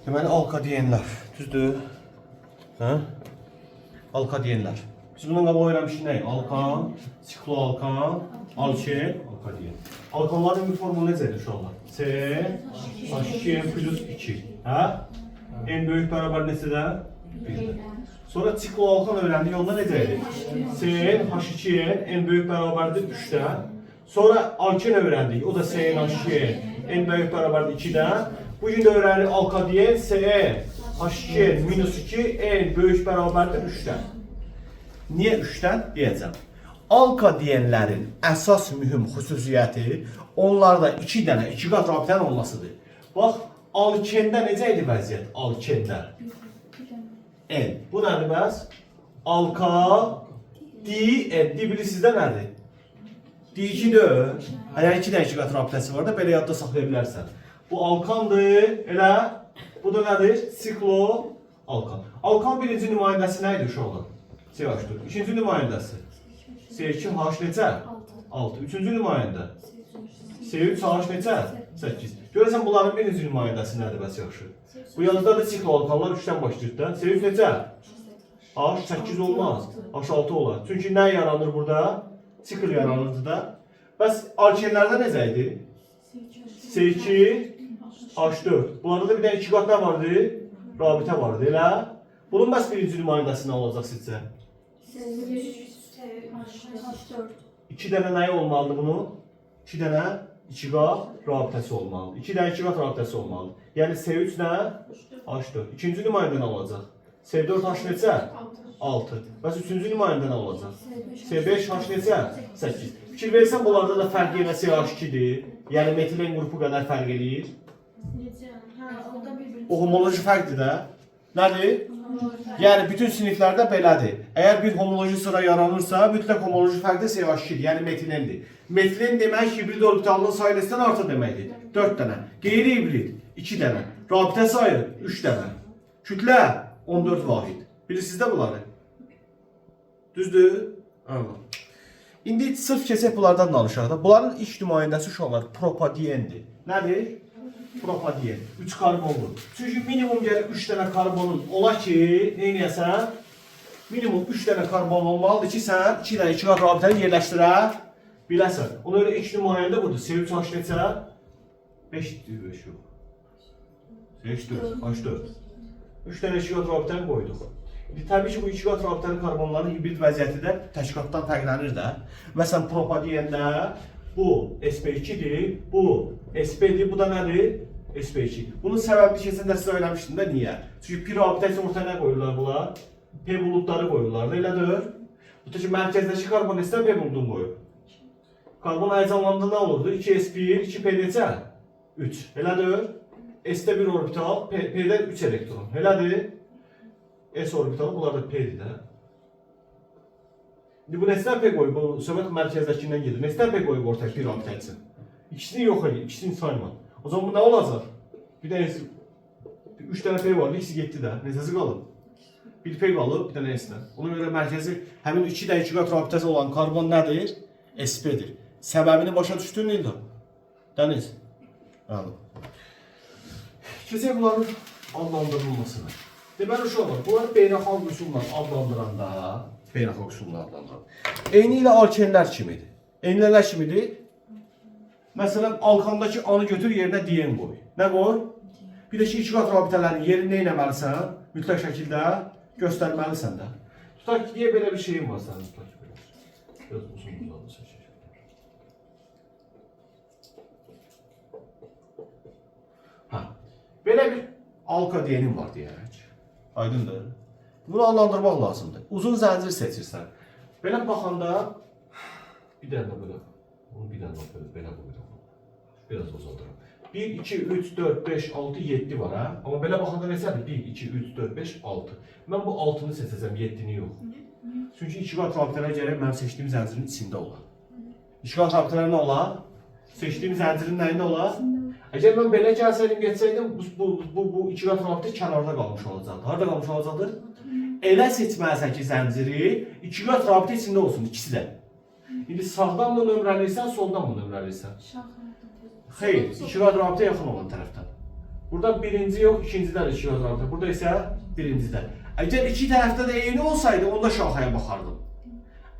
Deməli, alkadenlər. Düzdür? Hə? Alkadenlər. Biz bundan qabaq öyrənmişik nə? Alkan, sikloalkan, alken, alkaden. Alkanların bir formulu necədir uşaqlar? C, H2N plus 2. Hə? En böyük bərabər neçədən? 1. Sonra sikloalkan öyrəndik. Onda necədir? C, H2N en böyük bərabərdir 3-dən. Sonra alken öyrəndik. O da C, H2N en böyük bərabərdir 2-dən. Bugün də öyrəndik alkaden C, H2N minus 2 en böyük bərabərdir 3-dən. Niyə 3-dən? Deyəcəm. Alkadenlərin əsas mühüm xüsusiyyəti onlarda 2 dənə, 2 qat rabitənin olmasıdır. Bax, alkenda necə idi vəziyyət? Alkenda. N. Bu nədir bəs? Alka, D, bilirsiniz də nədir? D2-dir. Əgər 2 dənə 2 qat rabitəsi var da, belə yadda saxlaya bilərsən. Bu alkandır, elə. Bu da nədir? Sikloalkan. Alkan birinci nümayəndəsi nə idi uşaqlar? CH4. İkinci nümayəndəsi? C2H necə? 6. Üçüncü nümayəndə? C3H necə? 8. Görəsən bunların birinci nümayəndəsi nədir bəs yaxşı? Bu yanında da sikloalkanlar 3-dən başlayır da. C3 necə? H8 olmaz. H6 olar. Çünki nə yaranır burada? Sikl yaranırdı da. Bəs alkenlərdə necə idi? C2, H4. Bunlarda da bir dənə 2 qat nə vardı? Rabitə vardı, elə? Bunun bəs birinci nümayəndəsi nə olacaq sizcə? 2 dənə nəyi olmalıdır bunun? 2 dənə 2 qat rabitəsi olmalıdır. 2 dənə 2 qat rabitəsi olmalıdır. Yəni C3 nə? H4. İkinci nümayəndə nə olacaq? C4H necə? 6. Bəs üçüncü nümayəndə nə olacaq? C5H necə? 8. Fikir versən bunlarda da fərq yenə CH2-dir. Yəni metilen qrupu qədər fərq eləyir. O homoloji fərqdir də. Nədir? Yəni bütün siniflərdə belədir. Əgər bir homoloji sıra yaranırsa, mütləq homoloji fərq də CH2-dir, yəni metilendir. Metilen demək hibrid orbitalının sayısından artı deməkdir. 4 dənə. Qeyri-hibrid 2 dənə. Rabitə sayı 3 dənə. Kütlə 14 vahid. Bilirsiniz də bunları? Düzdür? Anladım. İndi sırf keçək bunlardan danışaq da. Bunların ilk nümayəndəsi uşaqlar propadiendir. Nədir? Propadien. 3 karbonlu. Çünki minimum gəlir 3 dənə karbonun ola ki, neynəyəsən? Minimum 3 dənə karbon olmalıdır ki, sən 2 dənə 2 qat rabitəni yerləşdirə biləsən. Ona görə ilk nümayəndə budur. C3H neçə? 5 yox. C4, H4. 3 dənə 2 qat rabitəni qoyduq. Təbii ki, bu 2 qat rabitəli karbonların hibrid vəziyyəti də təşkilatdan fərqlənir də. Məsələn, propadiyendə bu sp2-dir, bu sp-dir, bu da nədir? sp2. Bunun səbəbi keçən dərsdə söyləmişdim də niyə? Çünki pi rabitəsi ortaya nə qoyurlar bunlar? P buludları qoyurlar da, elədir? Bu da ki, mərkəzdəki karbon istər P buludunu qoyur. Karbon həyəcanlandı nə olurdu? 2s1, 2p necə? 3, elədir? S-də 1 orbital, P-də 3 elektron, elədir? S orbitalı, bunlar da P'dir də. İndi bu neçədən P qoyub, bu söhbət mərkəzdəkindən gedir. Neçədən P qoyub ortaya P rabitə etsin? İkisini yox edir, ikisini sayma. O zaman bu nə olacaq? Bir dənəsi, 3 dənə P var, ikisi getdi də. Neçəsi qalıb? Bir P qalıb, bir dənə S-dən. Ona görə mərkəzi, həmin 2 dənə 2 qat rabitəsi olan karbon nədir? SP-dir. Səbəbini başa düşdün, Nilda? Dəniz? Anladım. Keçək bunların adlandırılmasını. Deməli uşaqlar, bunları beynəlxalq üsulla adlandıranda, beynəlxalq üsulla adlandıranda. Eyni ilə alkenlər kimidir. Eynilələr kimidir? Məsələn, alkandakı anı götür yerinə diyen qoy. Nə qoy? Bir də ki, 2 qat rabitələrin yerini nə etməlisən? Mütləq şəkildə göstərməlisən də. Tutaq ki, deyə belə bir şeyim var sənin, tutaq ki, belə. Biraz uzun uzadı seçək. Belə bir alkadenin var deyərək. Aydındır. Bunu anlandırmaq lazımdır. Uzun zəncir seçirsən. Belə baxanda bir dənə belə. Bunu bir dənə belə qoyuram. Biraz uzadıram. 1, 2, 3, 4, 5, 6, 7 var ha. Amma belə baxanda neçədir? 1, 2, 3, 4, 5, 6. Mən bu 6-nı seçəcəm, 7-ni yox. Çünki 2 qat rabitələr gərək mənim seçdiyim zəncirin içində olar. 2 qat rabitələr nə olar? Seçdiyim zəncirin nəyində olar? Əgər mən belə gəlsəydim, geçsəydim, bu 2 qat rabitə kənarda qalmış olacaqdır. Harada qalmış olacaqdır? Elə seçməlisən ki, zənciri 2 qat rabitə içində olsun, ikisi də. İndi sağdan mı nömrəliysən, soldan mı nömrəliysən? Xeyr, 2 qat rabitə yaxın olan tərəfdən. Burada birinci yok, ikinciden iki yazardı. Burada ise birinciden. Eğer iki tərəfdə də eyni olsaydı, onda şaxaya baxardım.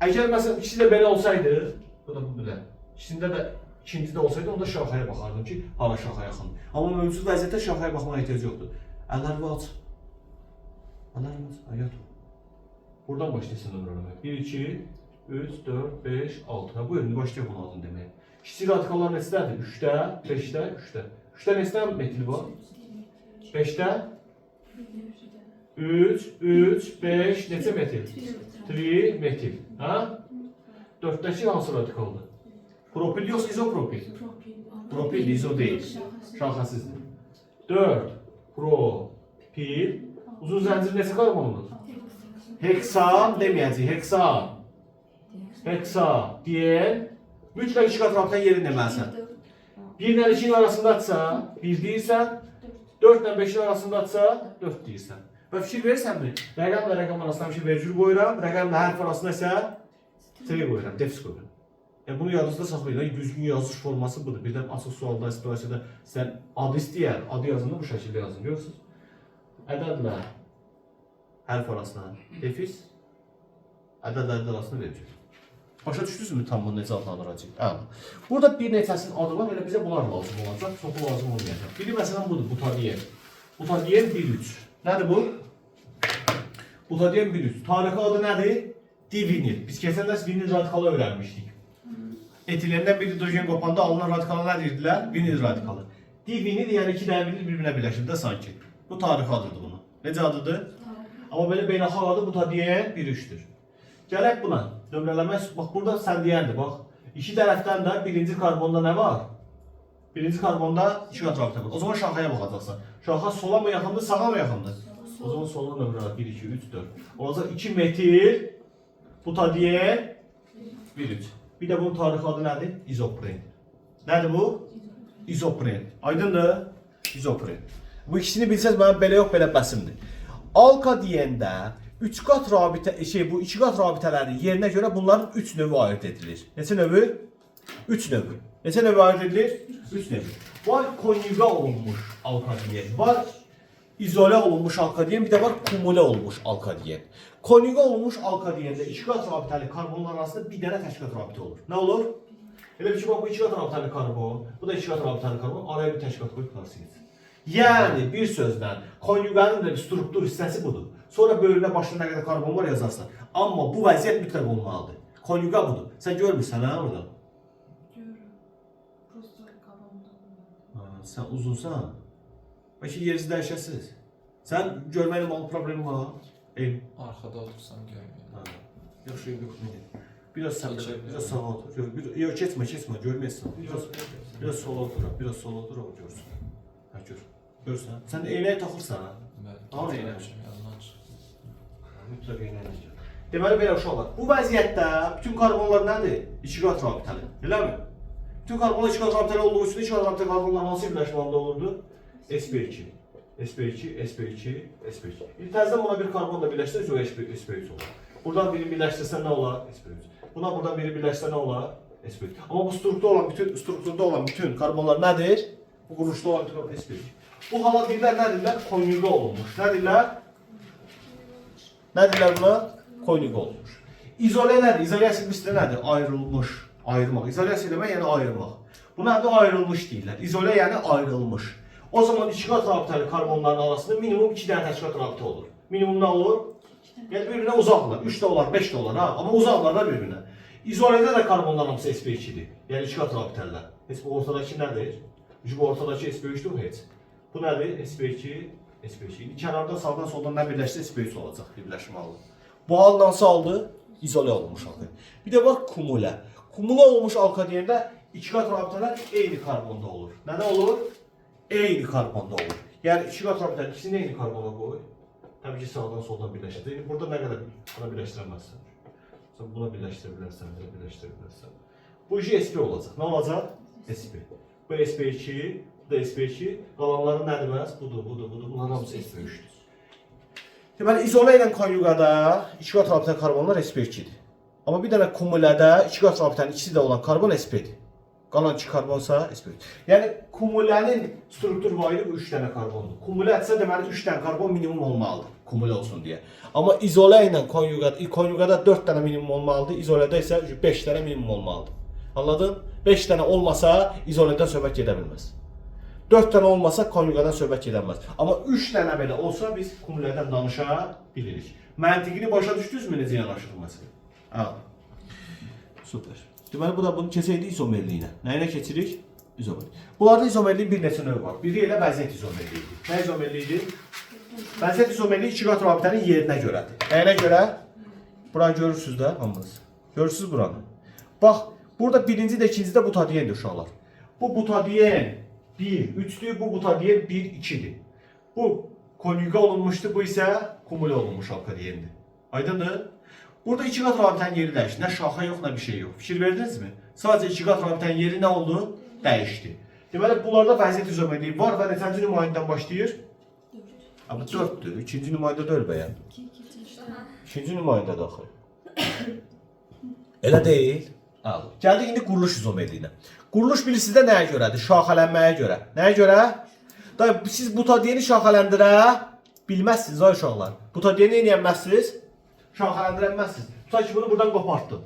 Eğer mesela ikisi de belə olsaydı, bu da bu belə. İkisində də ikinci də olsaydı, onda şaxaya baxardım ki, hala şaxa yaxın. Amma mövcud vəziyyətdə şaxaya baxmağa ehtiyac yoxdur. Əllərimi aç. Əllərimi aç. Ayət ol. Buradan başlayasın nömrələmək. 1, 2, 3, 4, 5, 6. Bu yönünü başlayaq bunu adın demək. Kiçik radikallar neçədir? 3-də, 5-də, 3-də. 3-də neçə metil var? 5-də? 3, 5, neçə metil? 3 metil. Ha? 4'dəki hansı radikaldır? Propil yoxsa izopropil? Propil, izo deyil. Şaxəsizdir. 4, propil. Uzun zəncir neçə karbondur? Heksan deməyəcək, heksan. Heksan deyil. Mütləq iki qat rabitənin yerini deməlisən. 1 ilə 2'nin arasındadsa 1 deyirsən, 4 ilə 5'in arasındadsa 4 deyirsən. Və fikir verirsənmi? Rəqəmlə rəqəm arasında bir şey vergül qoyuram, rəqəmlə hərf arasında isə T qoyuram, defis qoyuram. Yəni bunu yadınızda saxlayın. Düzgün yazış forması budur. Birdən açıq sualda, situasiyada sən adı istəyər, adı yazında bu şəkildə yazın. Görürsünüz? Ədədlə hərf arasında defis, ədəd arasında vergül. Başa düşdünüzmü tam bunu necə adlandıracaq? Burada bir neçəsinin adı var, elə bizə bunlar lazım olacaq, çoxu lazım olmayacaq. Biri məsələn budur, butadiyen. Butadiyen 1,3. Nədir bu? Butadiyen 1,3. Tarixi adı nədir? Divinil. Biz keçən dərs vinil radikalı öyrənmişdik. Etilenden bir hidrojen qopanda alınan radikala nə deyirdilər? Vinil radikalı. Divinil yəni iki dənə vinil bir-birinə birləşir də sanki. Bu tarixi adıdır bunun. Necə adıdır? Amma belə beynəlxalq adı butadiyen 1,3'dür. Gələk buna. Nömrələmək, bax burada sən deyərdi, bax. İki tərəfdən də birinci karbonda nə var? Birinci karbonda iki qat rabitə var. O zaman şaxaya baxacaqsan. Şaxa sola mı yaxındır, sağa mı yaxındır? O zaman sola nömrələr 1, 2, 3, 4. Olacaq 2 metil butadiyen 1,3. Bir də bunun tarixi adı nədir? İzopren. Nədir bu? İzopren. Aydındır? İzopren. Bu ikisini bilsəz mənə belə yox, belə bəsimdir. Alka deyəndə 3 qat rabitə, bu 2 qat rabitələrin yerinə görə bunların 3 növü ayırt edilir. Neçə növü? 3 növü. Neçə növü ayırt edilir? 3 növü. Var konjuga olunmuş alka diyen, var izole olunmuş alka diyen, bir de var kumule olmuş alka diyen. Konjuga olunmuş alka diyende 2 qat rabitəli karbonlar arasında bir dənə təşkilat rabitə olur. Nə olur? Elə bir ki, bu 2 qat rabitəli karbon, bu da 2 qat rabitəli karbon, araya bir təşkilat qoyub qarsınız. Yəni bir sözlə konjuganın da bir struktur hissəsi budur. Sonra bölünə başında nə qədər karbon var yazarsan. Amma bu vəziyyət mütləq olmalıdır. Konjuga budur. Sən görmürsən hə orada? Görürüm. Prosta qabağımda. Sən uzunsan. Bəlkə yerinizi dəyişəsiniz. Sən görməklə mal problemi var. Arxada otursam görməyəm. Yaxşı yoxdur. Biraz səbir, biraz sağa otur. Yox, keçmə, görməyəsən. Biraz sola otur, biraz sola otur, o görsün. Hə, gör. Görsən. Sən də eynəyi taxırsan ha? Tamam, eynəmişəm. Mütləq eynələyəcək. Deməli belə uşaqlar. Bu vəziyyətdə bütün karbonlar nədir? 2 qat rabitəli. Eləmi? Bütün karbonlar 2 qat rabitəli olduğu üçün 2 qat rabitəli karbonlar hansı birləşməndə olurdu? sp2, sp2, sp2, sp2. İlk təzədən buna bir karbon da birləşdirsək o sp3 olur. Buradan biri birləşdirsə nə olar? sp3. Buna buradan biri birləşsə nə olar? sp3. Amma bu strukturda olan bütün karbonlar nədir? Bu quruluşda olan bütün sp3. Bu hala deyirlər nədirlər? Konjuga olunmuş. Nədirlər? Nədirlər buna? Konjuga olunmuş. İzole nədir? İzolyasiya bizdə nədir? Ayrılmış, ayırmaq. İzolyasiya demək yəni ayırmaq. Buna da ayrılmış deyirlər. İzole yəni ayrılmış. O zaman 2 qat rabitəli karbonların arasında minimum 2 dənə təşkilat rabitə olur. Minimum nə olur? Yəni bir-birinə uzaqlar. 3 də olar, 5 də olar ha. Amma uzaqlar da bir-birinə. İzolədə də karbonların hamısı sp2-dir. Yəni 2 qat rabitəlilər. Heç bu ortadakı nədir? Bu ortadakı sp3-dür heç. Bu nədir? sp2, sp2. Kənardan sağdan soldan nə birləşsə sp3 olacaq birləşməli. Bu hal hansı haldır? İzole olmuş haldır. Bir də var kumule. Kumule olmuş alka deyəndə 2 qat rabitələr eyni karbonda olur. Nədə olur? Eyni karbonda olur. Yəni 2 qat rabitələr ikisini eyni karbona qoy. Təbii ki sağdan soldan birləşdir. Burada nə qədər buna birləşdirəməzsən. Sən buna birləşdirə bilərsən, belə birləşdirə bilərsən. Bu sp olacaq. Nə olacaq? sp. Bu sp2, bu da sp2. Qalanları nədir bəs? Budur. Bunların hamısı sp3-dür. Deməli, izole ilə konjugada 2 qat rabitəli karbonlar sp2-dir. Amma bir dənə kumulədə 2 qat rabitənin ikisi də olan karbon sp-dir. Qalan 2 karbonsa sp3. Yəni kumulənin struktur vahidi bu 3 dənə karbondur. Kumulə etsə deməli 3 dənə karbon minimum olmalıdır kumulə olsun deyə. Amma izolə ilə konjugada 4 dənə minimum olmalıdır, izolədə isə 5 dənə minimum olmalıdır. Anladın? 5 dənə olmasa izolədən söhbət gedə bilməz. 4 dənə olmasa konjugadan söhbət gedə bilməz. Amma 3 dənə belə olsa biz kumulədən danışa bilirik. Məntiqini başa düşdünüzmü necə yanaşdırılması? Ha. Super. Deməli bu da bunu keçəydik izomerliyinə. Nə ilə keçirik? İzomerli. Bunlarda izomerliyin bir neçə növü var. Biri elə vəziyyət izomerliyidir. Nə izomerliyidir? Vəziyyət izomerliyi iki qat rabitənin yerinə görədir. Nəyinə görə? Buranı görürsünüz də hamınız. Görürsünüz buranı. Bax, burada birinci də ikinci də butadiyendir uşaqlar. Bu butadiyen 1, 3'dür, bu butadiyen 1, 2'dir. Bu konjuga olunmuştur, bu isə kumule olunmuş alkadiyendir. Aydındır? Burada iki qat rabitənin yeri dəyişdi. Nə şaxa yox, nə bir şey yox. Fikir verdinizmi? Sadəcə iki qat rabitənin yeri nə oldu? Dəyişdi. Deməli, bunlarda vəziyyət izomerliyi var və neçənci nümayəndən başlayır? 4. Amma 4'dür. İkinci nümayəndə deyil bəyən. 2-ci nümayəndə daxil. Elə deyil. Gəldik indi quruluş izomerliyinə. Quruluş bilirsiniz də nəyə görədir? Şaxələnməyə görə. Nəyə görə? Siz butadiyeni şaxələndirə bilməzsiniz ay uşaqlar. Butadiyeni eləyənməzsiniz? Şaxələndirənməzsiniz. Tutaq ki, bunu buradan qopartdım.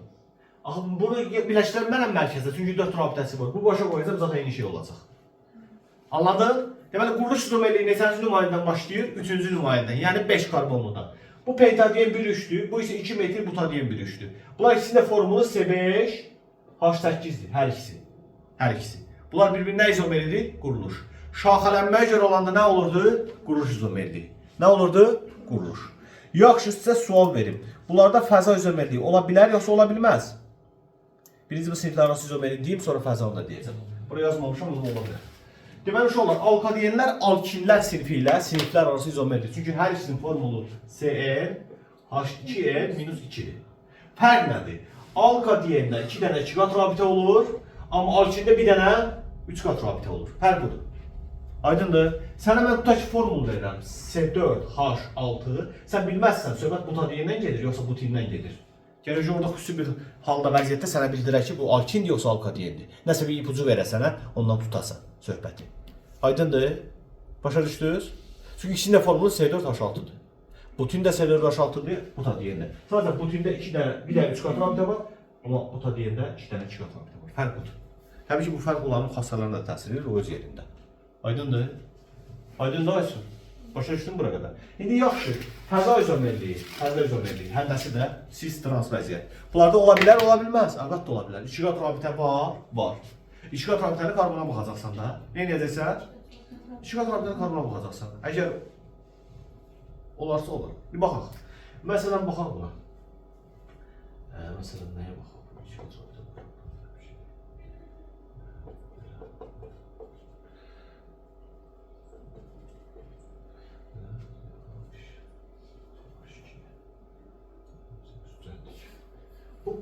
Bunu birləşdirmənəm mərkəzdə, çünki 4 rabitəsi var. Bu başa qoyacaq, zaten eyni şey olacaq. Anladın? Deməli, quruluş izomerliyi neçənci nümayəndən başlayır? 3-cü nümayəndən, yəni 5 karbonludan. Bu pentadiyen 1-3'dür, bu isə 2 metil butadiyen 1-3'dür. Bunlar ikisinin də formulu C5, H8'dir, hər ikisi. Hər ikisi. Bunlar bir-birinə izomeridir, quruluş. Şaxələnməyə görə olanda nə olurdu? Quruluş izomerliyi. Nə olurdu? Quruluş. Yaxşı, sizə sual verim. Bunlarda fəza izomerliyi ola bilər, yoxsa ola bilməz? Birinci bu siniflər arası izomerliyi deyim, sonra fəza onu da deyəcəm. Buraya yazmamışam, onu ola bilər. Deməli, uşaqlar, alkadiyenlər alkinlər sinfi ilə siniflər arası izomerlidir. Çünki hər ikisinin formulu Cn H2n-2'dir. Fərq nədir? Alkadiyenda 2 dənə 2 qat rabitə olur, amma alkində bir dənə 3 qat rabitə olur. Fərq budur. Aydındır? Sənə mən tutaq ki, formulu verirəm. C4H6. Sən bilməzsən, söhbət butadiyenden gedir, yoxsa butindən gedir. Gələcək orada xüsusi bir halda vəziyyətdə sənə bildirək ki, bu alkindir, yoxsa alkadiyendir. Nəsə bir ipucu verə sənə, ondan tutasan söhbəti. Aydındır? Başa düşdünüz? Çünki ikisinin də formulu C4H6'dır. Butin də C4H6'dır, butadiyenda. Sadəcə butində 2 dənə, bir dənə 3 qat rabitə var, amma butadiyenda 2 dənə 2 qat rabitə var. Fərq budur. Təbii ki, bu fərq onların xassələrində də təsir edir, o öz yerində. Aydındır? Aydındır Aysun? Başa düşdün bura qədər. İndi yaxşı, fəza izomerliyi, həndəsi də cis trans vəziyyət. Bunlarda ola bilər, ola bilməz. Əlbəttə ola bilər. 2 qat rabitə var, var. 2 qat rabitəni karbona baxacaqsan da. Nə edəcəksən? 2 qat rabitəni karbona baxacaqsan. Əgər olarsa olur. Bir baxaq. Məsələn, baxaq buna. Məsələn, nəyə baxaq? 2 qat rabitə.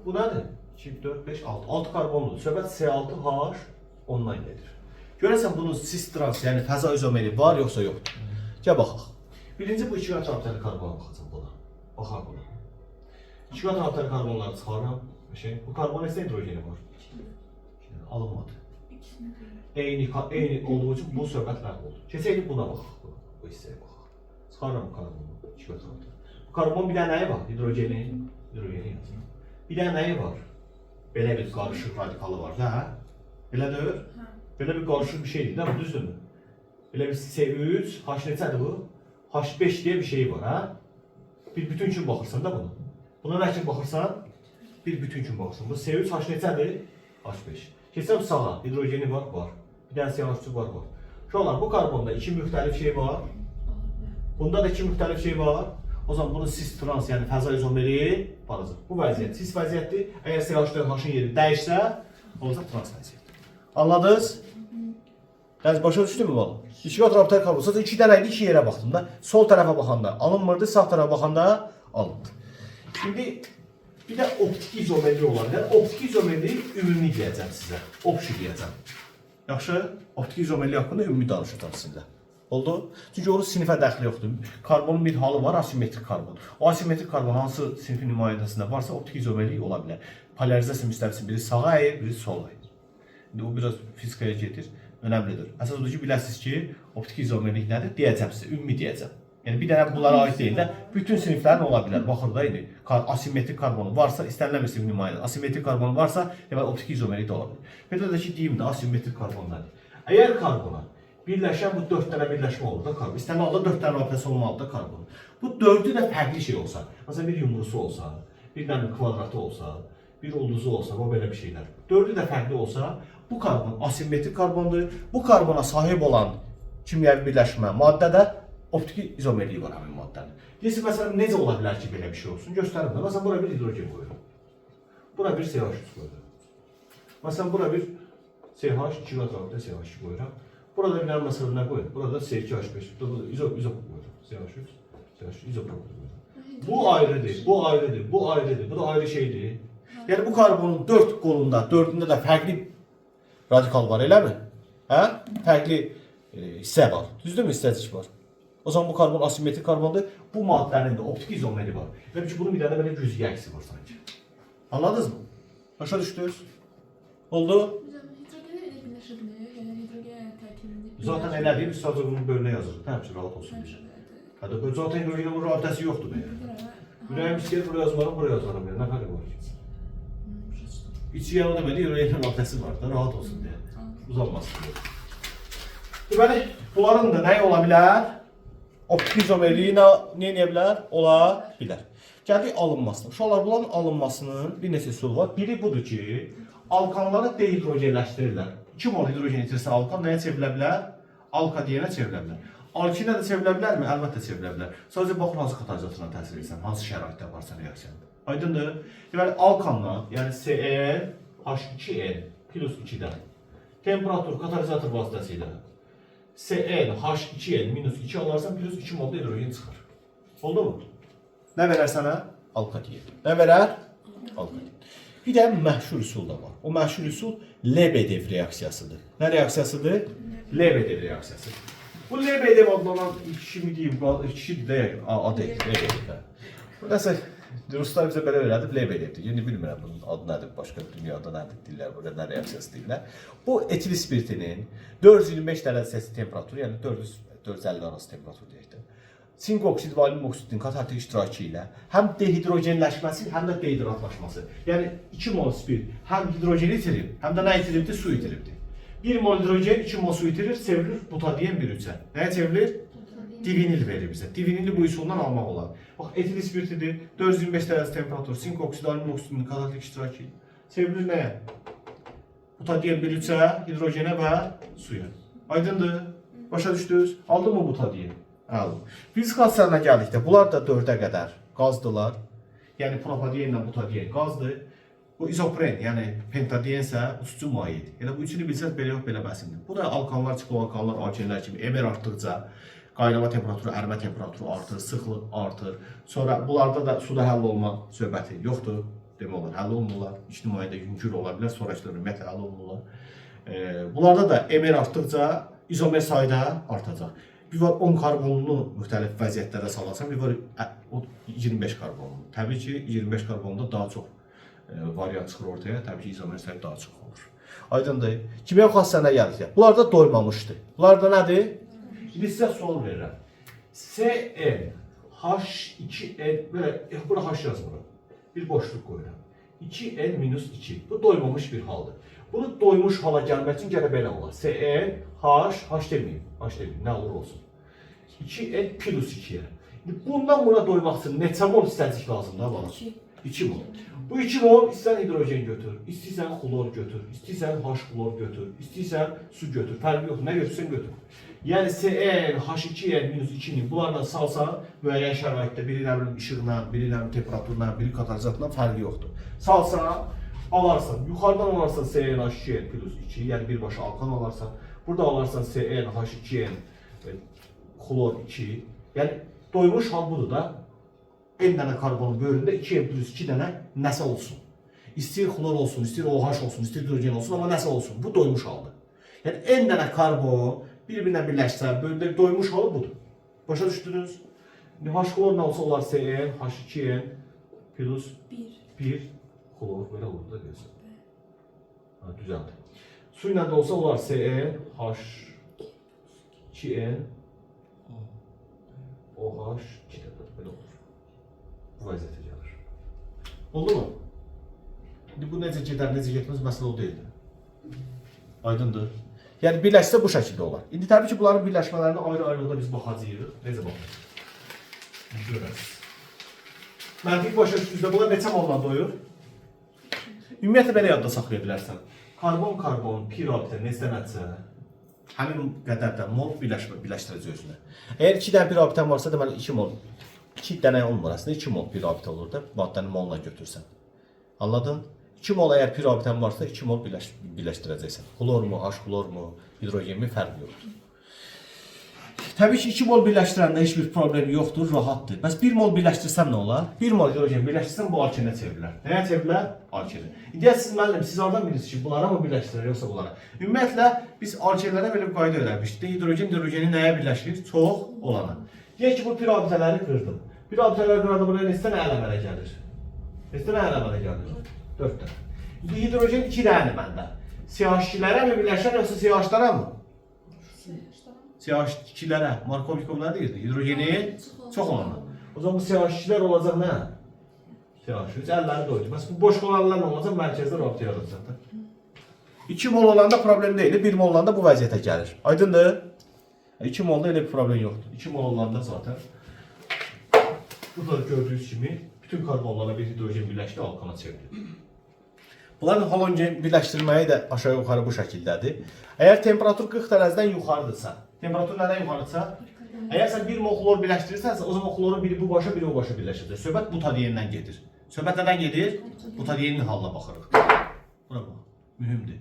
Bu nədir? 2, 4, 5, 6. 6 karbonludur. Söhbət C6H ondan gedir. Görəsən bunun cis trans, yəni fəza izomeri var yoxsa yoxdur? Gəl baxaq. Birinci bu 2 qat rabitəli karbona baxacaq buna. Baxaq buna. 2 qat rabitəli karbonları çıxarıram. Bu karbon neçə hidrogeni var? Alınmadı. Eyni olduğu üçün bu söhbət ləğv oldu. Keçəydik buna baxaq. Bu hissəyə baxaq. Çıxarıram karbonu. 2 qat rabitəli. Bu karbon bir dənə nəyi var? Hidrogeni yazın. Bir dənə nəyi var? Belə bir qarışıq radikalı var, hə? Belə deyil? Belə bir qarışıq bir şeydir, də bu düzdürmü? Belə bir C3, H neçədir bu? H5 deyə bir şey var, hə? Bir bütün kimi baxırsan da bunu. Buna nə kimi baxırsan? Bir bütün kimi baxırsan. Bu C3, H neçədir? H5. Keçsəm sağa, hidrogeni var, var. Bir dənə CH3 var, var. Uşaqlar, bu karbonda 2 müxtəlif şey var. Bunda da 2 müxtəlif şey var. O zaman bunu cis trans, yəni fəza izomeri baracaq. Bu vəziyyət cis vəziyyətdir. Əgər CH4H-ın yeri dəyişsə, olacaq trans vəziyyət. Anladınız? Yəni başa düşdünmü bu? 2 qat rabitəli karbon. Sadəcə 2 dənə idi, 2 yerə baxdım da. Sol tərəfə baxanda alınmırdı, sağ tərəfə baxanda alındı. Şimdi bir də optik izomerli olar. Yəni optik izomerli ümumi deyəcəm sizə. Opşi deyəcəm. Yaxşı? Optik izomerli haqqında ümumi danışacağım sizə. Oldu? Çünki onun sinifə dəxli yoxdur. Karbonun bir halı var, asimetrik karbon. O asimetrik karbon hansı sinifin nümayəndəsində varsa optik izomerlik ola bilər. Polarizasiya müstəvisi biri sağa əyir, biri sola əyir. İndi o biraz fizikaya gedir, önəmlidir. Əsas odur ki, biləsiniz ki, optik izomerlik nədir? Deyəcəm sizə, ümumi deyəcəm. Yəni bir dənə bunlara aid deyil də, bütün siniflərin ola bilər. Baxır da indi, asimetrik karbonu varsa, istənilən bir sinif nümayəndə, asimetrik karbonu varsa, deməli optik izomerlik də ola bilər. Bir də ki, deyim də, asimetrik karbon nədir? Əgər karbona birləşən bu 4 dənə birləşmə olur da karbon, istənilən halda 4 dənə maddəsi olmalıdır da karbon. Bu 4-ü də fərqli şey olsa, məsələn bir yumrusu olsa, bir dənə kvadratı olsa, bir ulduzu olsa, o belə bir şeylər. 4-ü də fərqli olsa, bu karbon asimetrik karbondur. Bu karbona sahib olan kimyəvi birləşmə maddə də optik izomerliyi var həmin maddənin. Deyirsiniz, məsələn, necə ola bilər ki, belə bir şey olsun? Göstərim də. Məsələn, bura bir hidrogen qoyuram. Bura bir CH3 qoyuram. Məsələn, bura bir CH2 kvadratda CH2 qoyuram. Burada bir dənə məsələn nə qoyuram? Burada C2H5, burada izopropil qoyuram. CH3, CH3, izopropil qoyuram. Bu ayrıdır, bu ayrıdır, bu ayrıdır, bu da ayrı şeydir. Yəni bu karbonun 4 qolunda, 4-ündə də fərqli radikal var, eləmi? Hə? Fərqli hissə var. Düzdürmü? Hissəcik var. O zaman bu karbon asimetrik karbondur. Bu maddənin də optik izomeri var. Və ki, bunun bir dənə belə güzgü əksi var sanki. Anladınız mı? Başa düşdünüz? Oldu? Hidrogenə elə birləşibilir, yəni hidrogen tərkibində. Zaten elədir, biz sadəcə bunu bölünə yazırıq. Həmçin rahat olsun. Hətta zaten hidrogenin rabitəsi yoxdur belə. Ürəyim istəyir, buraya yazmaram, buraya yazmaram. Nə fərqi var ki? İçi yanı deməli, hidrogenin rabitəsi var da, rahat olsun deyə. Uzanmasın. Deməli, bunların da nəyi ola bilər? Optik izomerliyi nə edə bilər? Ola bilər. Gəldik alınmasına. Uşaqlar, bunların alınmasının bir neçə üsulu var. Biri budur ki, alkanları dehidrogenləşdirirlər. 2 mol hidrogen itirsə alkan nəyə çevrilə bilər? Alkadiyenə çevrilə bilər. Alkinə də çevrilə bilərmi? Əlbəttə çevrilə bilər. Sadəcə baxın, hansı katalizatoruna təsir edirsən, hansı şəraitdə varsa reaksiyan. Aydındır? Deməli, alkanla, yəni CnH2n plus 2-dən temperatur katalizator vasitəsilə CnH2n minus 2 alarsan plus 2 molda hidrogen çıxır. Oldu mu? Nə verər sənə? Alkadiyen. Nə verər? Alkadiyen. Bir də məşhur üsul da var. O məşhur üsul Lebedev reaksiyasıdır. Nə reaksiyasıdır? Lebedev reaksiyası. Bu Lebedev adlanan kişimi deyim, kişidir də adı Lebedev. Nəsə, Ruslar bizə belə öyrədib Lebedevdir. Yəni bilmirəm bunun adı nədir, başqa dünyada nədir deyirlər, burada nə reaksiyası deyirlər. Bu etil spiritinin 425 dərəcə temperatur, yəni 450 arası temperatur deyək də. Sink oksid və alüminium oksidin kataltik iştirakı ilə həm dehidrogenləşməsi, həm də dehidratlaşması. Yəni 2 mol spirit həm hidrogeni itirib, həm də nə itiribdir? Su itiribdir. 1 mol hidrogen 2 mol su itirir, çevrilir butadiyen bir üçə. Nəyə çevrilir? Divinil verir bizə. Divinili bu üsuldan almaq olar. Bax, etil spiritidir, 425 dərəcə temperatur, sink oksid, alüminium oksidin kataltik iştirakı çevrilir nəyə? Butadiyen bir üçə, hidrogenə və suya. Aydındır? Başa düşdünüz? Aldın mı butadiyeni? Aldım. Fizik hadisələrine gəldikdə, bunlar da 4-ə qədər qazdılar. Yəni propadiyen ilə butadiyen qazdır. Bu izopren, yəni pentadiyen isə uçucu mayedir. Yəni bu üçünü bilsəz belə yox, belə bəsimdir. Bu da alkanlar, çikoalkanlar, alkenlər kimi emer artdıqca qaynama temperaturu, ərimə temperaturu artır, sıxlıq artır. Sonra bunlarda da suda həll olma söhbəti yoxdur. Demək olar, həll olunurlar. İç nümayəndə yüngül ola bilər, sonrakılar ümumiyyətlə həll olunurlar. Bunlarda da emer artdıqca izomer sayı da artacaq. Bir var 10 karbonlu müxtəlif vəziyyətlərə salarsan, bir var 25 karbonlu. Təbii ki, 25 karbonda daha çox variant çıxır ortaya, təbii ki, izomer sayı daha çox olur. Aydındır. Kimya xassəsinə gəldik. Bunlar da doymamışdı. Bunlar da nədir? İndi sizə sual verirəm. Cn, H2n, belə, bura H yazmıram. Bir boşluq qoyuram. 2n minus 2. Bu doymamış bir haldır. Bunu doymuş hala gəlmək üçün gələ belə olar. Cn, H deməyim. H deməyim, nə olur olsun. 2n plus 2-yə. Bundan buna doymaq üçün neçə mol hissəcik lazımdır bana? 2 mol. Bu 2 mol istəyən hidrogen götür, istəyirsən xlor götür, istəyirsən H-xlor götür, istəyirsən su götür. Fərqi yoxdur, nə götürsən götür. Yəni Cn, H2n minus 2-ni bunlarla salsan, müəyyən şəraitdə biri nə bilim işıqla, biri nə bilim temperaturla, biri katalizatla fərqi yoxdur. Salsan, alarsan, yuxarıdan alarsan Cn, H2n plus 2, yəni birbaşa alkan alarsan. Burada alarsan Cn, H2n, xlor 2. Yəni doymuş hal budur da. N dənə karbonun böyründə 2n plus 2 dənə nəsə olsun. İstəyir xlor olsun, istəyir OH olsun, istəyir hidrogen olsun, amma nəsə olsun. Bu doymuş haldır. Yəni n dənə karbon bir-birinə birləşsə, böyründə doymuş halı budur. Başa düşdünüz? H-xlor nə olsa olar Cn, H2n plus 1 xlor. Belə olur da deyəsən. Düzəldi. Su ilə də olsa olar CN, H2N, OH, 2 dəfə belə olur. Bu vəziyyətə gəlir. Oldu mu? İndi bu necə gedər, necə getməz məsələ o deyildir. Aydındır. Yəni birləşsə bu şəkildə olar. İndi təbii ki, bunların birləşmələrini ayrı-ayrılıqda biz baxacağıq. Necə baxacağıq? Görərsiniz. Məntiq başa düşdüyünüzdə bunlar neçə molla doyur? Ümumiyyətlə belə yadda saxlaya bilərsən. Karbon, pi rabitə neçə həmin qədərdə mol birləşdirəcək özünə. Əgər 2 dənə pi rabitən varsa, deməli 2 mol. 2 dənə olmur aslında, 2 mol pi rabitə olur da, maddəni molla götürsən. Anladın? 2 mol əgər pi rabitən varsa, 2 mol birləşdirəcəksən. Xlor mu, H-xlor mu, hidrogen mi fərqi yoxdur. Təbii ki, 2 mol birləşdirəndə heç bir problem yoxdur, rahatdır. Bəs 1 mol birləşdirsəm nə olar? 1 mol hidrogen birləşdirsəm bu alkenə çevrilər. Nəyə çevrilər? Alkenə. İndi siz müəllim, siz oradan bilirsiniz ki, bunlara mı birləşdirir, yoxsa bunlara? Ümumiyyətlə, biz alkenlərə belə bir qayda öyrənmişdik. Hidrogeni nəyə birləşdirir? Çox olana. Deyək ki, bu pi rabitələri qırdım. Pi rabitələri qıranda buraya neçə dənə ələmələ gəlir? Neçə dənə ələmələ gəlir? 4 dənə. İndi hidrogen 2 dənədir məndə. CH2-lərə mi birləşər, yoxsa CH-lara mı? CH2-lərə, Markovnikov nə deyirdi? Hidrogeni çox olana. O zaman bu CH2-lər olacaq nə? CH3 əlləri doydu. Bəs bu boş qalanlar nə olacaq? Mərkəzdə rabitə yaradacaq da. 2 mol olanda problem deyil, 1 mol olanda bu vəziyyətə gəlir. Aydındır? 2 molda elə bir problem yoxdur. 2 mol olanda zaten burada gördüyünüz kimi bütün karbonlara bir hidrogen birləşdi, alkana çevrilir. Bunların halogen birləşdirməyi də aşağı yuxarı bu şəkildədir. Əgər temperatur 40 dərəcədən yuxarıdırsa, temperatur nədən yuxarıdırsa, əgər sən 1 mol xlor birləşdirirsənsə, o zaman xlorun biri bu başa, biri o başa birləşəcək. Söhbət butadiendən gedir. Söhbət nədən gedir? Butadienin halına baxırıq. Buna bax, mühümdür.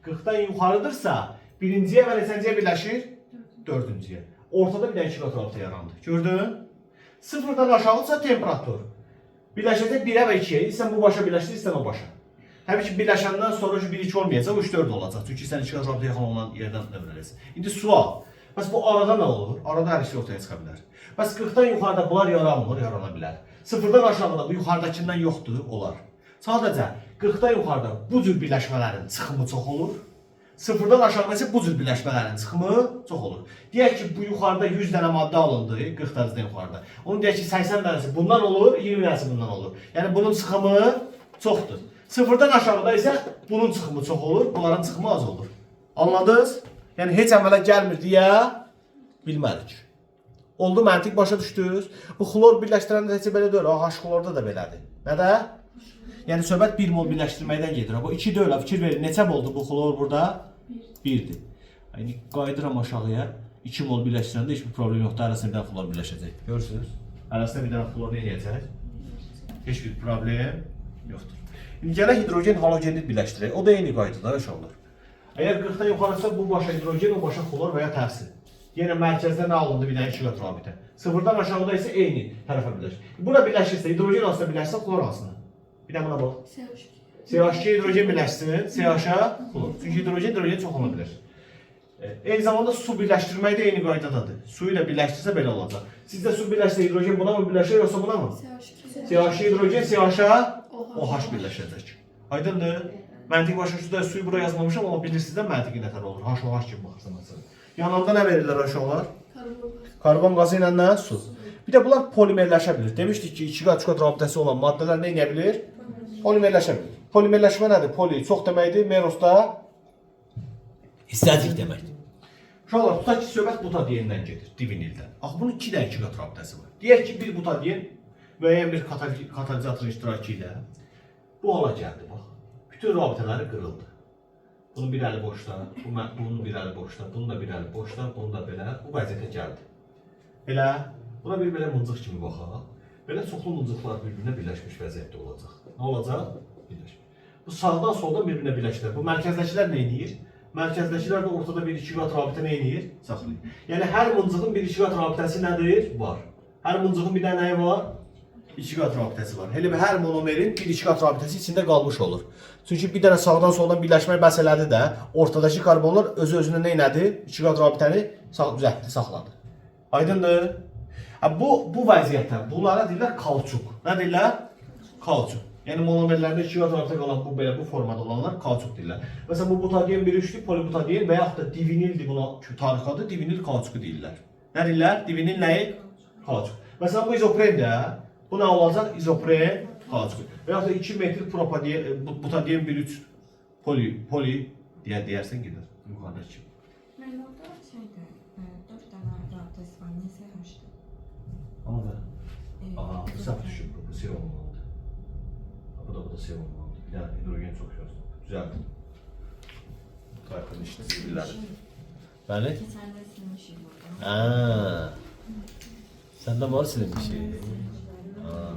40-dan yuxarıdırsa, birinciyə və neçənciyə birləşir? 4-cüyə. Ortada bir dənə 2 qat rabitə yarandı. Gördün? 0-dan aşağıdırsa temperatur. Birləşəcək 1-ə və 2-yə. İstən bu başa birləşdir, istən o başa. Təbii ki, birləşəndən sonra 1-2 olmayacaq, 3-4 olacaq. Çünki sən 2 qat rabitə yaxın olan yerdən övrələcəksən. İndi sual. Bəs bu arada nə olur? Arada hər şey ortaya çıxa bilər. Bəs 40-dan yuxarıda bunlar yaranmır, yarana bilər. 0-dan aşağıda bu yuxarıdakindən yoxdur, olar. Sadəcə 40-dan yuxarıda bu cür birləşmələrin çıxımı çox olur. 0-dan aşağıda isə bu cür birləşmələrin çıxımı çox olur. Deyək ki, bu yuxarıda 100 dənə maddə alındı, 40 dərəcədən yuxarıda. Onu deyək ki, 80 dənəsi bundan olur, 20 dənəsi bundan olur. Yəni bunun çıxımı çoxdur. 0-dan aşağıda isə bunun çıxımı çox olur, bunların çıxımı az olur. Anladınız? Yəni heç əmələ gəlmir deyə bilmərik. Oldu, məntiq başa düşdünüz. Bu xlor birləşdirəndə heç belə deyil, H-xlorda da belədir. Nədə? Yəni söhbət 1 mol birləşdirməkdən gedir. Bu 2 deyil, fikir verin, neçə moldur bu xlor burada? 1-dir. Yəni qayıdıram aşağıya, 2 mol birləşdirəndə heç bir problem yoxdur, arasında bir dənə xlor birləşəcək. Görürsünüz? Arasında bir dənə xlor nə edəcək? Heç bir problem yoxdur. İndi gələk hidrogen halogenini birləşdirək. O da eyni qaydada uşaqlar. Əgər 40-dan yuxarısa bu başa hidrogen, o başa xlor və ya tərsi. Yenə mərkəzdə nə alındı? Bir dənə 2 qat rabitə. 0-dan aşağıda isə eyni tərəfə birləşir. Bura birləşirsə, hidrogen hansına birləşsə, xlor hansına? Bir də buna bax. CH2 hidrogen birləşsin, CH-a xlor. Çünki hidrogen çox ola bilər. Eyni zamanda su birləşdirmək də eyni qaydadadır. Su ilə birləşdirsə belə olacaq. Sizdə su birləşsə hidrogen buna mı birləşir, yoxsa buna mı? CH2 hidrogen, CH-a OH birləşəcək. Aydındır? Məntiq başa düşdüyünüzdə suyu bura yazmamışam, amma bilirsiniz də məntiqi nətər olur. H-OH kimi baxırsan məsələn. Yanında nə verirlər aşağılar? Karbon qazı ilə nə? Su. Bir də bunlar polimerləşə bilir. Demişdik ki, 2 qat 3 qat rabitəsi olan maddələr nə edə bilir? Polimerləşə bilir. Polimerləşmə nədir? Poli çox deməkdir, meros da hissəcik deməkdir. Uşaqlar, tutaq ki, söhbət butadiendən gedir, divinildən. Axı bunun 2 dənə 2 qat rabitəsi var. Deyək ki, bir butadien müəyyən bir katalizatın iştirakı ilə bu hala gəldi, bax. Bütün rabitələri qırıldı. Bunun bir əli boşda, bunun bir əli boşda, bunun da bir əli boşda, bunun da belə, bu vəziyyətə gəldi. Belə, buna bir belə mıncıq kimi baxaq. Belə çoxlu mıncıqlar bir-birinə birləşmiş vəziyyətdə olacaq. Nə olacaq? Birləşmiş. Bu sağdan soldan bir-birinə birləşdilər. Bu mərkəzdəkilər nə edir? Mərkəzdəkilər də ortada bir 2 qat rabitə nə edir? Saxlayır. Yəni hər mıncığın bir 2 qat rabitəsi nədir? Var. Hər mıncığın bir dənə nəyi var? 2 qat rabitəsi var. Elə hər monomerin bir 2 qat rabitəsi içində qalmış olur. Çünki bir dənə sağdan soldan birləşmək məsələdir də, ortadakı karbonlar özü-özünə nə edir? 2 qat rabitəni düzəltdi, saxladı. Aydındır? Bu vəziyyətdə bunlara deyirlər kauçuk. Nə deyirlər? Kauçuk. Yəni monomerlərdə 2 kvadratda qalan bu belə bu formada olanlar kauçuk deyirlər. Məsələn bu butadiyen bir üçlü polibutadiyen və yaxud da divinildir, buna tarix adı divinil kauçuku deyirlər. Nə deyirlər? Divinil nəyi? Kauçuk. Məsələn bu izopren də bu nə olacaq? İzopren kauçuk. Və yaxud da 2 metr propadiyen butadiyen bir üç poli deyərsən gedir. Yuxarıdakı. Mən orada şeydə 4 dənə test var, niyə saymışdım? Ama da. Aha, saf düşüb bu şey olmalıdır. Bu da şey olmalıdır. Bir daha hidrogen çok yazdım. Düzeltdim. Tayfın işte bilgileri. Bəli? Keçən də silmişik burada. Haa. Səndə var silin bir şey. Haa.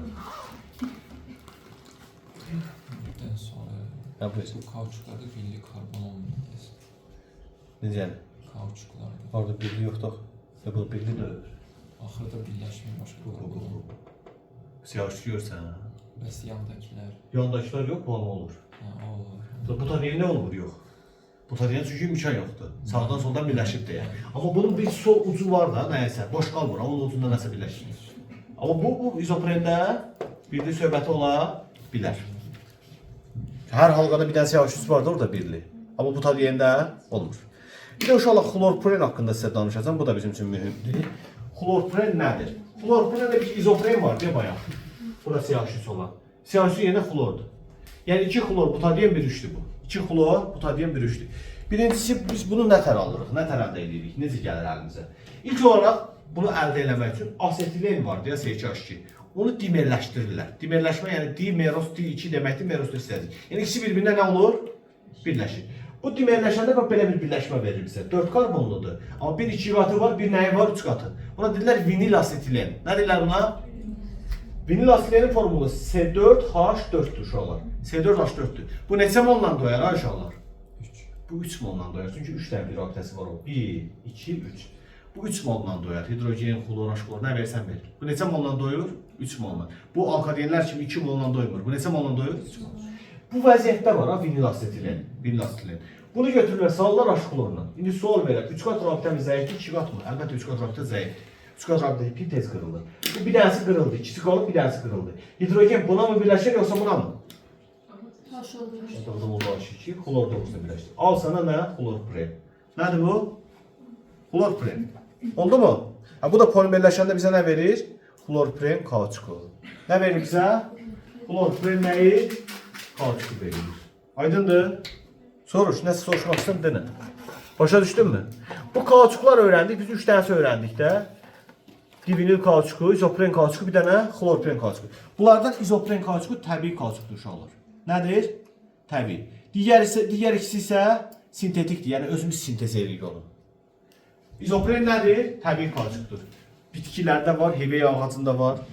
Birdən sonra Ha buyur. bu kauçuklarda birlik karbon olmuyor. Necə yəni? Kauçuklarda. Orada birlik yoxdur. Ya bu birlik də ölür. Axırda birləşmir başqa karbon olmuyor. Siyah görsən ha. Bəs yandakilər. Yandakılar yox, bu an olur. Ha, o olur. Bu tarihin nə olur yox. Bu tarihin çünki imkan yoxdur. Sağdan soldan birləşib deyə. Amma bunun bir sol ucu var da, nəyəsə, boş qalmır, onun ucunda nəsə birləşir. Amma bu izoprenda birli söhbəti ola bilər. Hər halqada bir dənə siyah üstü var da orada birli. Amma bu tadiyəndə olmur. Bir də uşaqlar xlorpren haqqında sizə danışacağım. Bu da bizim üçün mühümdür. Xlorpren nədir? Xlorprenda bir izopren var deyə bayaq. Burada siyah üstü olan. Siyah üstü yenə xlordur. Yəni 2 xlor butadiyen bir üçlü bu. 2 xlor butadiyen bir üçlü. Birincisi biz bunu nətər alırıq? Nətər əldə edirik? Necə gəlir əlimizə? İlk olaraq bunu əldə etmək üçün asetilen var deyə CH2. Onu dimerləşdirirlər. Dimerləşmə yəni dimeros di2 deməkdir, meros da istədik. Yəni ikisi bir-birinə nə olur? Birləşir. Bu dimerləşəndə bax belə bir birləşmə verir bizə. 4 karbonludur. Amma bir 2 qatı var, bir nəyi var? 3 qatı. Buna deyirlər vinil asetilen. Nə deyirlər buna? Vinil asetilenin formulu C4H4'dür uşaqlar. C4H4'dür. Bu neçə molla doyar ha uşaqlar? 3. Bu 3 molla doyar. Çünki 3 dənə bir reaktiyası var o. 1, 2, 3. Bu 3 molla doyar. Hidrogen, xlor, H-xlor nə versən verir. Bu neçə molla doyur? 3 molla. Bu alkadenlər kimi 2 molla doymur. Bu neçə molla doyur? 3 molla. Bu vəziyyətdə var ha vinil asetilen. Vinil asetilen. Bunu götürürlər, salırlar H-xlorla. İndi sual verək. 3 qat rabitəmiz zəifdir, 2 qat mı? Əlbəttə 3 qat rabitə zəifdir. 3 qat rabitə pi tez qırılır. Bu bir dənəsi qırıldı, ikisi qalıb, bir dənəsi qırıldı. Hidrogen buna mı birləşir yoxsa buna mı? Taş olur. Burada oldu H2, xlor da olsa birləşdir. Al sana nə? Xlorpren. Nədir bu? Xlorpren. Oldu mu? Ha, bu da polimerləşəndə bizə nə verir? Xlorpren kauçuku. Nə verir bizə? Xlorpren nəyi? Kauçuku verir. Aydındır? Soruş, nəsə soruşmaq istəyirəm, denə. Başa düşdünmü? Bu kauçuklar öyrəndik, biz 3 dənəsi öyrəndik də. Divinil kauçuku, izopren kauçuku, bir dənə xlorpren kauçuku. Bunlardan izopren kauçuku təbii kauçukdur uşaqlar. Nədir? Təbii. Digər ikisi isə sintetikdir, yəni özümüz sintez edirik onu. İzopren nədir? Təbii kauçukdur. Bitkilərdə var, hevey ağacında var.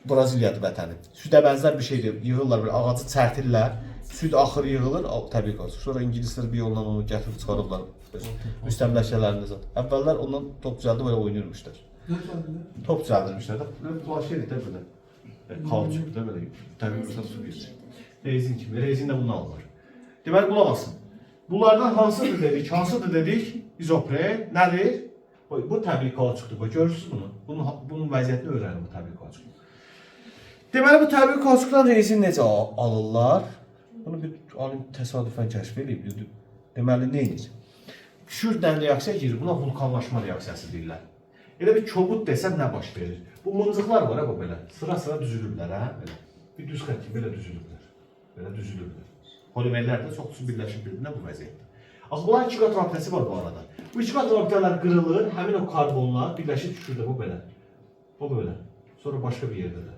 Braziliyadır vətəni. Südə bənzər bir şeydir. Yığırlar bir ağacı çərtirlər. Süd axır yığılır, təbii kauçuk. Sonra ingilislər bir yolla onu gətirib çıxarıblar. Müstəmləkələrində zat. Əvvəllər ondan top düzəldib belə oynayırmışlar. Top düzəldirmişlər də. Plaşerdir də belə. Kauçuk da belə. Təbii burada su geçir. Rezin kimi. Rezin də bundan alınır. Deməli qulaq asın. Bunlardan hansıdır dedik? Hansıdır dedik? İzopren. Nədir? Bu təbii kauçukdur. Görürsünüz bunu. Bunun vəziyyətini öyrənin bu təbii kauçuk. Deməli bu təbii kauçukdan rezin necə alırlar? Bunu bir alim təsadüfən kəşf edib. Deməli nə edir? Şürdən reaksiya girir. Buna vulkanlaşma reaksiyası deyirlər. Elə bir kobud desəm nə baş verir? Bu mıncıqlar var ha bu belə. Sıra-sıra düzülürlər ha belə. Bir düz xətt kimi belə düzülürlər. Belə düzülürlər. Polimerlər də çox birləşib bir-birinə bu vəziyyətdə. Axı bunların 2 qat rabitəsi var bu arada. Bu 2 qat rabitələr qırılır, həmin o karbonlar birləşib düşür də bu belə. Bu belə. Sonra başqa bir yerdə də.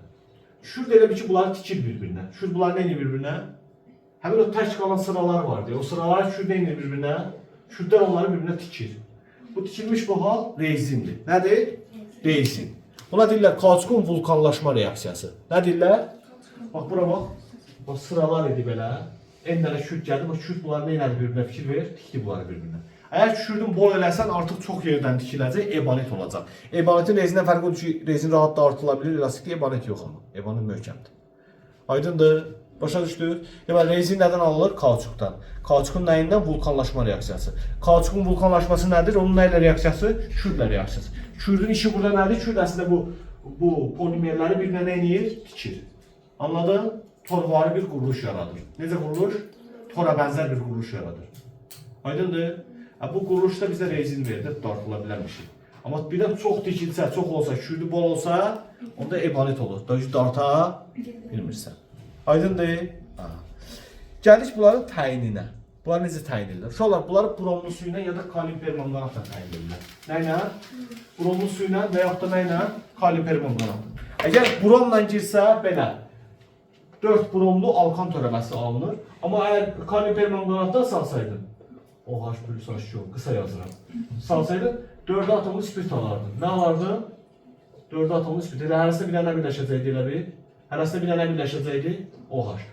Düşür də elə bir ki bunları tikir bir-birinə. Düşür bunlar nə edir bir-birinə? Həmin o tək qalan sıralar var deyə. O sıralar düşür nə edir bir-birinə? Düşürdən onları bir-birinə tikir. Bu tikilmiş bu hal rezindir. Nədir? Rezin. Buna deyirlər kauçukun vulkanlaşma reaksiyası. Nə deyirlər? Bax bura bax. Bax sıralar idi belə. En dənə şürt gəldi. Bax şürt bunlar nə elədi bir-birinə fikir ver. Tikdi bunları bir-birinə. Əgər şürdün bol eləsən artıq çox yerdən tikiləcək, ebanet olacaq. Ebanitin rezindən fərqi odur ki, rezin rahat da artıla bilir, elastikli ebanet yox amma. Ebanet möhkəmdir. Aydındır? Başa düşdük? Deməli rezin nədən alınır? Kauçukdan. Kauçukun nəyindən? Vulkanlaşma reaksiyası. Kauçukun vulkanlaşması nədir? Onun nə ilə reaksiyası? Şürdlə reaksiyası. Şürdün işi burada nədir? Şürd əslində bu polimerləri bir-birinə nə edir? Tikir. Anladın? Torvari bir quruluş yaradır. Necə quruluş? Tora bənzər bir quruluş yaradır. Aydındır? Bu quruluşda bizə rezin verdi, dartıla bilən bir şey. Amma bir də çox dikilsə, çox olsa, kürdü bol olsa, onda ebolit olur. Darta bilmirsən. Aydındır? Gəlirik bunların təyininə. Bunlar necə təyin edilir? Uşaqlar, bunları bromlu su ilə ya da kalium permanganatla təyin edirlər. Nə ilə? Bromlu su ilə və yaxud da nə ilə? Kalium permanganatla. Əgər bromla girsə, belə 4 bromlu alkan törəməsi alınır. Amma əgər kalium permanganatdan salsaydın, OH plus H2O, qısa yazıram. Salsaydın 4 atomlu spirit alardın. Nə alardın? 4 atomlu spirit. Elə hərəsində bir dənə birləşəcəkdi elə bir. Hərəsində bir dənə birləşəcəkdi OH.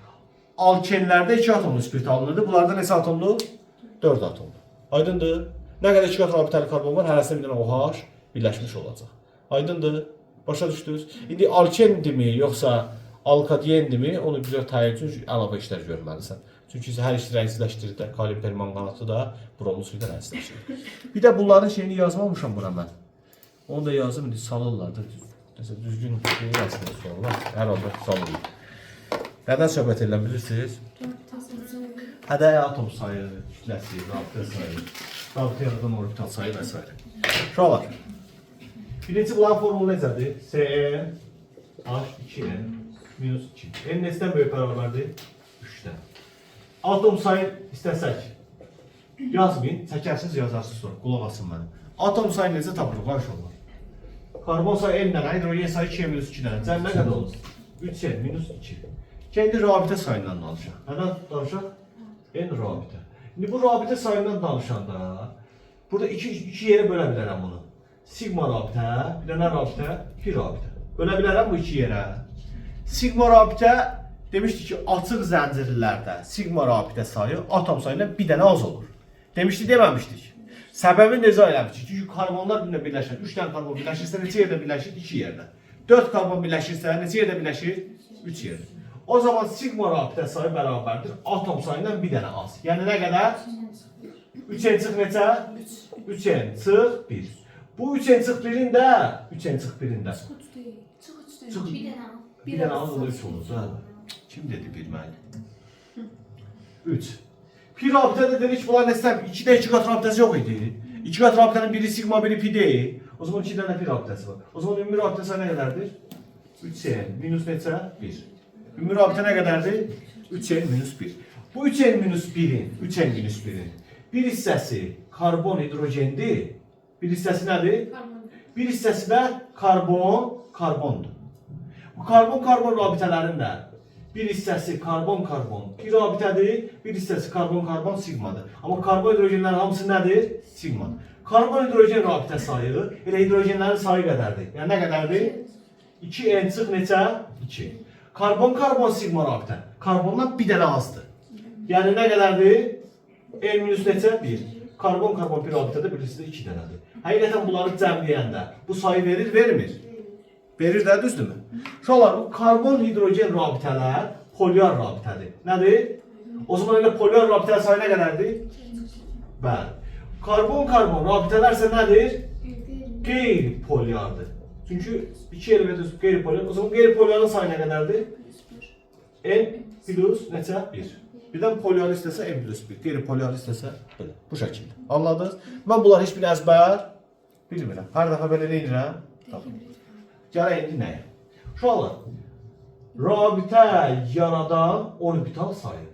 Alkenlərdə 2 atomlu spirit alınırdı. Bunlarda neçə atomlu? 4 atomlu. Aydındır? Nə qədər 2 rabitəli karbon var, hərəsində bir dənə OH birləşmiş olacaq. Aydındır? Başa düşdünüz? İndi alkendimi, yoxsa alkadiyendimi, onu bizə təyin üçün əlavə işlər görməlisən. Çünki hər işi rəngsizləşdirir də, kalium permanganatı da bromlu suyu da rəngsizləşdirir. Bir də bunların şeyini yazmamışam bura mən. Onu da yazdım, indi salırlar da. Məsələn, düzgün rəngsizləşdirir sorarlar. Hər halda salırlar. Nədən söhbət edirəm bilirsiniz? Hədəyə atom sayı, kütləsi, rabitə sayı, rabitə yaradan orbital sayı və s. Uşaqlar, birinci bunların formulu necədir? Cn H2n minus 2. N neçədən böyük bərabərdir? 3-dən. Atom sayı istəsək, yazmayın, çəkərsiniz, yazarsınız sonra, qulaq asın mənim. Atom sayı necə tapılır, qarşılar? Karbon sayı n dənə, hidrogen sayı 2 minus 2 dənə. Cəm nə qədər olur? 3n minus 2. Kendi rabitə sayından danışaq. Nədən danışaq? N rabitə. İndi bu rabitə sayından danışanda, burada iki yerə bölə bilərəm bunu. Sigma rabitə, bir də nə rabitə? Pi rabitə. Bölə bilərəm bu iki yerə. Sigma rabitə demişdik ki, açıq zəncirlərdə sigma rabitə sayı atom sayından bir dənə az olur. Demişdik, deməmişdik. Səbəbi necə eləmişdik? Çünki karbonlar bir-birinə birləşir. 3 dənə karbon birləşirsə neçə yerdə birləşir? 2 yerdə. 4 karbon birləşirsə neçə yerdə birləşir? 3 yerdə. O zaman sigma rabitə sayı bərabərdir atom sayından bir dənə az. Yəni nə qədər? 3n çıx neçə? 3n çıx 1. Bu 3n çıx 1-in də 3n çıx 1-in də. Bir dənə az olur 3 olur. Kim dedi bilməli? 3. Pi rabitədə dedik bunlar nəsəm 2-də 2 qat rabitəsi yox idi. 2 qat rabitənin biri sigma, biri pi deyil. O zaman 2 dənə pi rabitəsi var. O zaman ümumi rabitə sayı nə qədərdir? 3n minus neçə? 1. Ümumi rabitə nə qədərdir? 3n minus 1. Bu 3n minus 1'in bir hissəsi karbon hidrojendir. Bir hissəsi nədir? Bir hissəsi də karbondur. Bu karbon rabitələrin də bir hissəsi karbon bir rabitədir, bir hissəsi karbon sigmadır. Amma karbon hidrojenlərin hamısı nədir? Sigmadır. Karbon hidrojen rabitə sayı elə hidrojenlərin sayı qədərdir. Yəni nə qədərdir? 2n çıx neçə? 2. Karbon sigma rabitə. Karbondan bir dənə azdır. Yəni nə qədərdir? N minus neçə? 1. Karbon bir rabitədə birisi də 2 dənədir. Həqiqətən bunları cəmləyəndə bu sayı verir, vermir? Verir də, düzdürmü? Uşaqlar, bu karbon hidrogen rabitələr polyar rabitədir. Nədir? O zaman elə polyar rabitələr sayı nə qədərdir? Bəli. Karbon rabitələrsə nədir? Qeyri-polyardır. Çünki 2 element qeyri-polyar. O zaman qeyri-polyarın sayı nə qədərdir? N plus neçə? 1. Birdən polyar istəsə N plus 1. Qeyri-polyar istəsə belə. Bu şəkildə. Anladınız? Mən bunlar heç bir əzbər bilmirəm. Hər dəfə belə deyirəm. Tamam. Gələk indi nəyə? Uşaqlar, rabitə yaradan orbital sayı.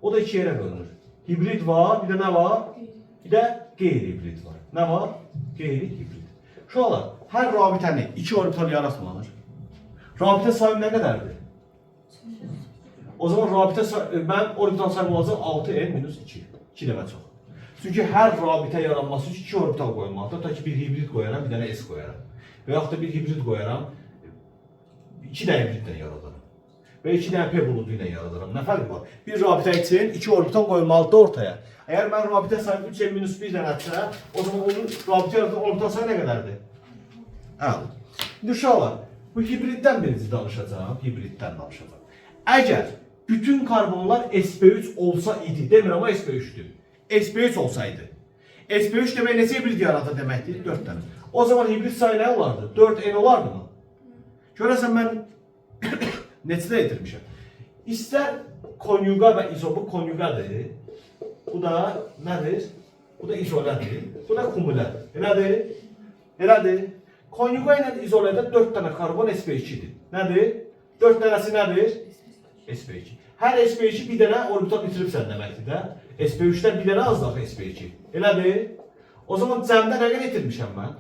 O da 2 yerə bölünür. Hibrid var, bir də nə var? Bir də qeyri-hibrid var. Nə var? Qeyri-hibrid. Uşaqlar, hər rabitəni 2 orbital yaratmalar. Rabitə sayı nə qədərdir? O zaman rabitə sayı, mən orbital sayı olacaq 6n minus 2. 2 demə çox. Çünki hər rabitə yaranması üçün 2 orbital qoyulmalıdır. Ta ki bir hibrid qoyaram, bir dənə S qoyaram. Və yaxud da bir hibrid qoyaram, 2 dənə hibridlə yaradaram. Və 2 dənə P buludu ilə yaradaram. Nə fərqi var? Bir rabitə üçün 2 orbital qoyulmalıdır ortaya. Əgər mən rabitə sayım 3n-1 dənədirsə, o zaman onun rabitə yaratan orbital sayı nə qədərdir? Əla. İndi uşaqlar, bu hibriddən birinci danışacağım. Hibriddən danışacağım. Əgər bütün karbonlar sp3 olsa idi, demirəm ama sp3'dür. sp3 olsaydı. sp3 demək neçə hibrid yaradır deməkdir? 4 dənə. O zaman hibrid sayı nə olardı? 4n olardı mı? Görəsən mən Neçədə itirmişəm? İstər konyuqa və izobu konyuqadır. Bu da nədir? Bu da izolədir. Bu da kumulədir. Elədir? Elədir. Konyuqa ilə izolədə 4 dənə karbon sp2-dir. Nədir? 4 dənəsi nədir? sp2. Hər sp2 bir dənə orbital itiribsən deməkdir də. sp3-dən bir dənə az daha sp2. Elədir? O zaman cəmdə nə qədər itirmişəm mən?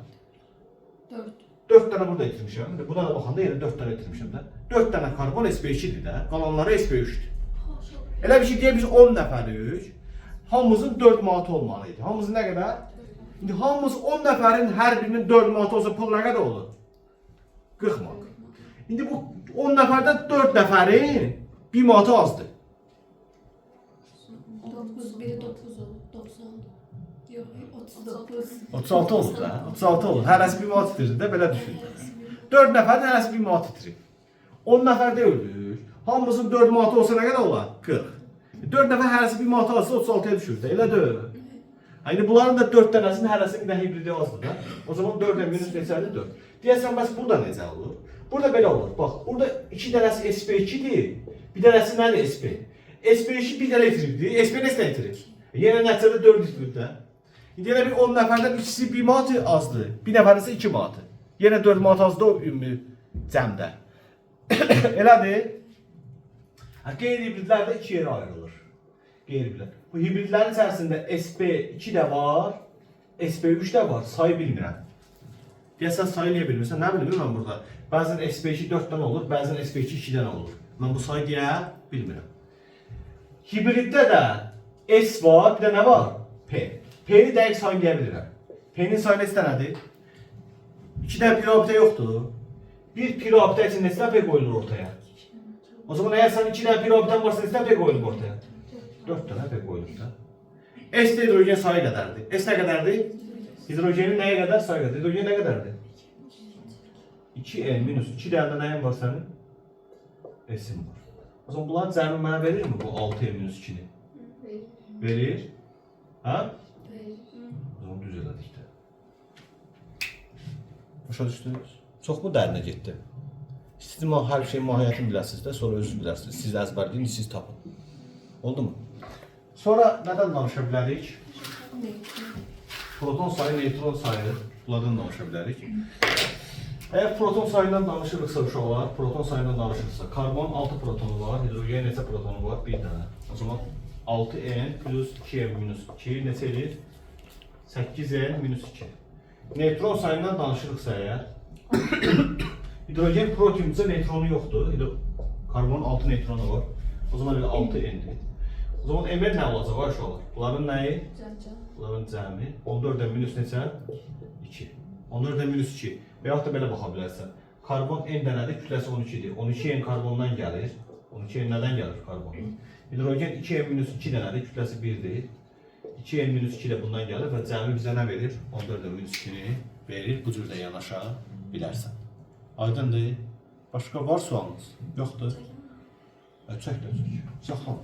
4. 4 dənə burada itirmişəm. Buna da baxanda yenə 4 dənə itirmişəm də. 4 dənə karbon sp2-dir də. Qalanları sp3-dür. Elə bir şey deyək biz 10 nəfərik. Hamımızın 4 manatı olmalıydı. Hamımızın nə qədər? İndi hamımız 10 nəfərin hər birinin 4 manatı olsa pul nə qədər olur? 40 manat. İndi bu 10 nəfərdən 4 nəfərin 1 manatı azdır. 9, biri 9 olur. 90. Yox, 39. 36 olur da. 36 olur. Hərəsi 1 manat itirir də belə düşün. 4 nəfərin hərəsi 1 manat itirir. 10 nəfər deyildik. Hamımızın 4 manatı olsa nə qədər olar? 40. 4 nəfər hərəsi 1 manat alsa 36-ya düşür də. Elə deyil. Yəni bunların da 4 dənəsinin hərəsinin də hibridi azdır da. O zaman 4-ə minus neçədir? 4. Deyəsən bəs burada necə olur? Burada belə olur. Bax, burada 2 dənəsi sp2-dir. Bir dənəsi nədir sp? sp2 bir dənə itiribdir. sp neçə itirir? Yenə nəticədə 4 itirir də. İndi elə bir 10 nəfərdən ikisi 1 manat azdır. Bir nəfər isə 2 manatı. Yenə 4 manat azdır o ümumi cəmdə. Elədir? Qeyri-hibridlər də 2 yerə ayrılır. Qeyri-hibridlər. Bu hibridlərin içərisində sp2 də var, sp3 də var. Sayı bilmirəm. Deyəsən sayı niyə bilmirsən? Nə bilim mən burada? Bəzən sp2 4 dənə olur, bəzən sp2 2 dənə olur. Mən bu sayı deyə bilmirəm. Hibriddə də S var, bir də nə var? P. P-ni dəqiq sayı deyə bilirəm. P-nin sayı neçə dənədir? 2 dənə pirobitə yoxdur. Bir pirobitə üçün neçə P qoyulur ortaya? O zaman eğer sen 2 dənə pirobitən varsa neçə P qoyulub ortaya? 4 dənə P qoyulub da. S də hidrogen sayı qədərdir. S nə qədərdir? Hidrogenin nəyə qədər? Sayı qədər. Hidrogen nə qədərdir? 2n minus 2 dənə nəyin var sənin? S-in var. O zaman bunların cəmi mənə verir mi bu 6n minus 2-ni? Verir. Ha? O zaman düz elədik də. Başa düşdünüz? Çox mu dərinə getdim? Siz hər şeyin mahiyyətini biləsiniz də, sonra özünüz bilirsiniz. Siz əzbərləyin, siz tapın. Oldu mu? Sonra nədən danışa bilərik? Proton sayı, neytron sayı, bunlardan danışa bilərik. Əgər proton sayından danışırıqsa uşaqlar, proton sayından danışırıqsa, karbon 6 protonu var, hidrogen neçə protonu var? 1 dənə. O zaman 6n plus 2n minus 2 neçə edir? 8n minus 2. Neytron sayından danışırıqsa əgər, hidrogen protonumuzda neytronu yoxdur. Karbonun 6 neytronu var. O zaman elə 6n'dir. O zaman Mr nə olacaq var uşaqlar? Bunların nəyi? Bunların cəmi. 14'ə minus neçə? 2. 14'ə minus 2. Və yaxud da belə baxa bilərsən. Karbon n dənədir, kütləsi 12'dir. 12n karbondan gəlir. 12n nədən gəlir karbon? Hidrogen 2n minus 2 dənədir, kütləsi 1'dir. 2n minus 2 də bundan gəlir və cəmi bizə nə verir? 14'ə minus 2'ni verir. Bu cür də yanaşa bilərsən. Aydındır. Başqa var sualınız? Yoxdur. Çək də çək. Saxla.